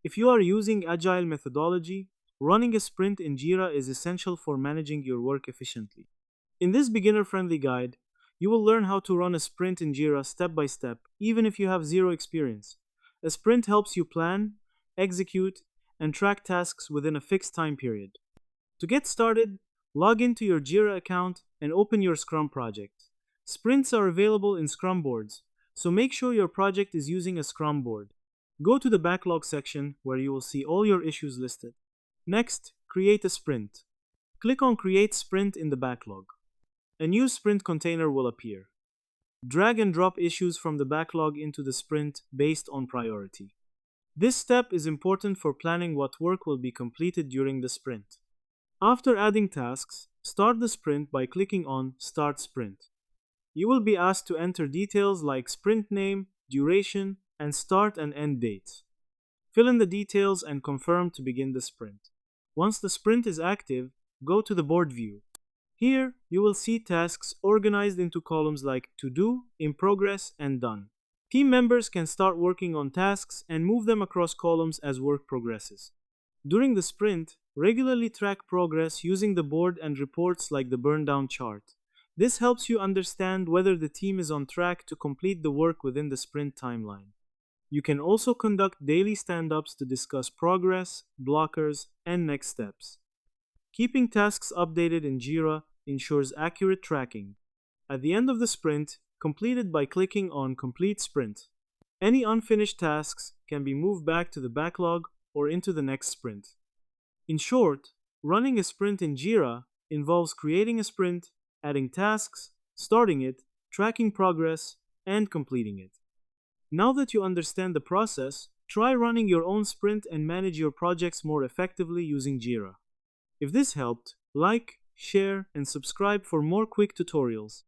If you are using agile methodology, running a sprint in Jira is essential for managing your work efficiently. In this beginner-friendly guide, you will learn how to run a sprint in Jira step by step, even if you have zero experience. A sprint helps you plan, execute, and track tasks within a fixed time period. To get started, log into your Jira account and open your Scrum project. Sprints are available in Scrum boards, so make sure your project is using a Scrum board. Go to the backlog section where you will see all your issues listed. Next, create a sprint. Click on Create Sprint in the backlog. A new sprint container will appear. Drag and drop issues from the backlog into the sprint based on priority. This step is important for planning what work will be completed during the sprint. After adding tasks, start the sprint by clicking on Start Sprint. You will be asked to enter details like sprint name, duration, and start and end dates. Fill in the details and confirm to begin the sprint. Once the sprint is active, go to the board view. Here, you will see tasks organized into columns like To Do, In Progress, and Done. Team members can start working on tasks and move them across columns as work progresses. During the sprint, regularly track progress using the board and reports like the burn-down chart. This helps you understand whether the team is on track to complete the work within the sprint timeline. You can also conduct daily stand-ups to discuss progress, blockers, and next steps. Keeping tasks updated in Jira ensures accurate tracking. At the end of the sprint, complete it by clicking on Complete Sprint. Any unfinished tasks can be moved back to the backlog or into the next sprint. In short, running a sprint in Jira involves creating a sprint, adding tasks, starting it, tracking progress, and completing it. Now that you understand the process, try running your own sprint and manage your projects more effectively using Jira. If this helped, like, share, and subscribe for more quick tutorials.